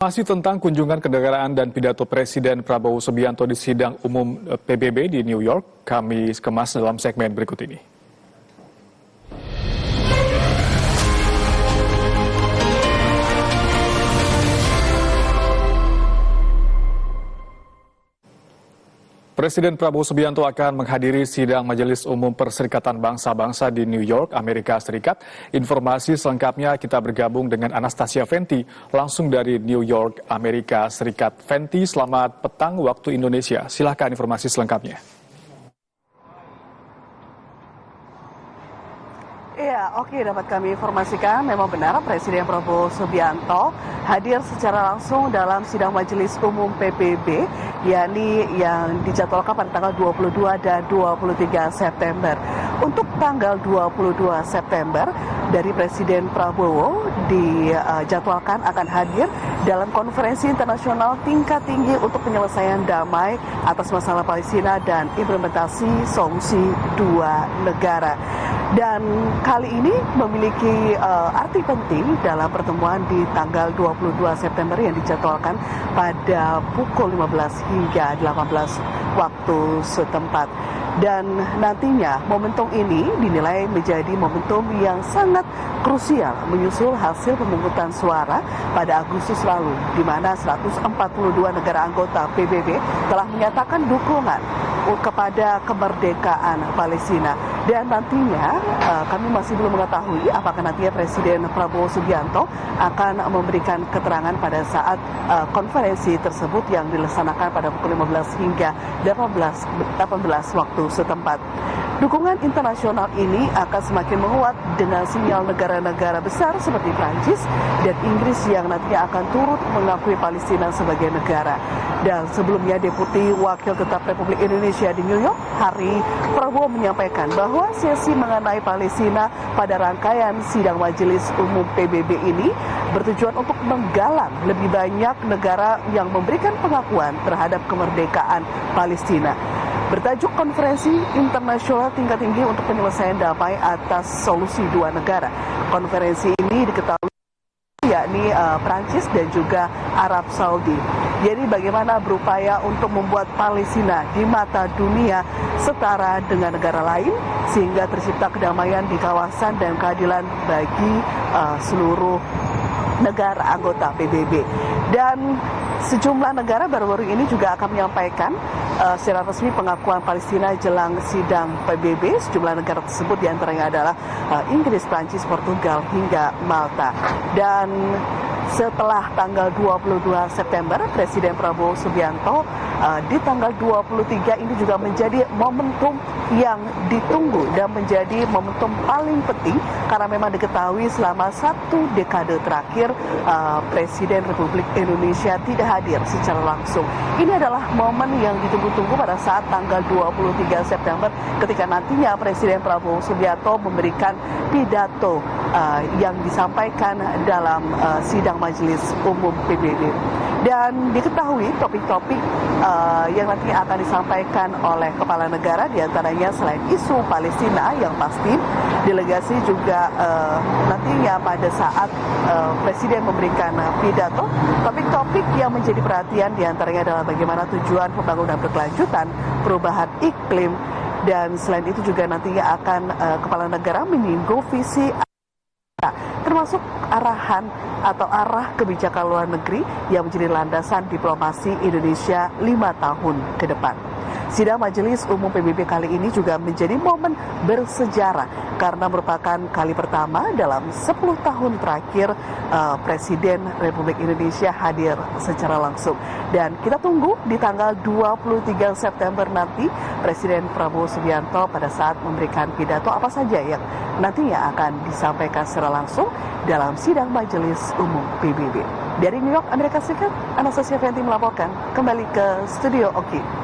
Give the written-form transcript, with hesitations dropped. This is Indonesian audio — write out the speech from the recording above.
Masih tentang kunjungan kenegaraan dan pidato Presiden Prabowo Subianto di sidang umum PBB di New York, kami kemas dalam segmen berikut ini. Presiden Prabowo Subianto akan menghadiri sidang Majelis Umum Perserikatan Bangsa-Bangsa di New York, Amerika Serikat. Informasi selengkapnya kita bergabung dengan Anastasia Fenty, langsung dari New York, Amerika Serikat. Fenty, selamat petang waktu Indonesia. Silakan informasi selengkapnya. Iya, oke, dapat kami informasikan memang benar Presiden Prabowo Subianto hadir secara langsung dalam sidang Majelis Umum PBB, yakni yang dijadwalkan pada tanggal 22 dan 23 September. Untuk tanggal 22 September, dari Presiden Prabowo dijadwalkan akan hadir dalam konferensi internasional tingkat tinggi untuk penyelesaian damai atas masalah Palestina dan implementasi solusi dua negara. Dan kali ini memiliki arti penting dalam pertemuan di tanggal 22 September yang dijadwalkan pada pukul 15 hingga 18 waktu setempat. Dan nantinya momentum ini dinilai menjadi momentum yang sangat krusial menyusul hasil pemungutan suara pada Agustus lalu, di mana 142 negara anggota PBB telah menyatakan dukungan kepada kemerdekaan Palestina. Dan nantinya kami masih belum mengetahui apakah nantinya Presiden Prabowo Subianto akan memberikan keterangan pada saat konferensi tersebut yang dilaksanakan pada pukul 15 hingga 18 waktu setempat. Dukungan internasional ini akan semakin menguat dengan sinyal negara-negara besar seperti Prancis dan Inggris yang nantinya akan turut mengakui Palestina sebagai negara. Dan sebelumnya Deputi Wakil Ketua Republik Indonesia di New York, Hari Prabowo menyampaikan bahwa sesi mengenai Palestina pada rangkaian sidang Majelis Umum PBB ini bertujuan untuk menggalang lebih banyak negara yang memberikan pengakuan terhadap kemerdekaan Palestina. Bertajuk Konferensi Internasional Tingkat Tinggi untuk Penyelesaian Damai atas Solusi Dua Negara. Konferensi ini diketahui yakni Prancis dan juga Arab Saudi. Jadi bagaimana berupaya untuk membuat Palestina di mata dunia setara dengan negara lain sehingga tercipta kedamaian di kawasan dan keadilan bagi seluruh negara anggota PBB. Dan sejumlah negara baru-baru ini juga akan menyampaikan secara resmi pengakuan Palestina jelang sidang PBB. Sejumlah negara tersebut diantaranya adalah Inggris, Prancis, Portugal, hingga Malta. Dan setelah tanggal 22 September, Presiden Prabowo Subianto di tanggal 23 ini juga menjadi momentum yang ditunggu dan menjadi momentum paling penting karena memang diketahui selama satu dekade terakhir Presiden Republik Indonesia tidak hadir secara langsung. Ini adalah momen yang ditunggu-tunggu pada saat tanggal 23 September ketika nantinya Presiden Prabowo Subianto memberikan pidato yang disampaikan dalam sidang Majelis Umum PBB. Dan diketahui topik-topik yang nanti akan disampaikan oleh kepala negara diantaranya selain isu Palestina yang pasti, delegasi juga nantinya pada saat Presiden memberikan pidato, topik-topik yang menjadi perhatian diantaranya adalah bagaimana tujuan pembangunan berkelanjutan, perubahan iklim, dan selain itu juga nantinya akan kepala negara menyinggung visi termasuk arahan atau arah kebijakan luar negeri yang menjadi landasan diplomasi Indonesia 5 tahun ke depan. Sidang Majelis Umum PBB kali ini juga menjadi momen bersejarah karena merupakan kali pertama dalam 10 tahun terakhir Presiden Republik Indonesia hadir secara langsung. Dan kita tunggu di tanggal 23 September nanti Presiden Prabowo Subianto pada saat memberikan pidato apa saja yang nantinya akan disampaikan secara langsung dalam sidang Majelis Umum PBB. Dari New York, Amerika Serikat, Anastasia Fenty melaporkan kembali ke Studio Oki.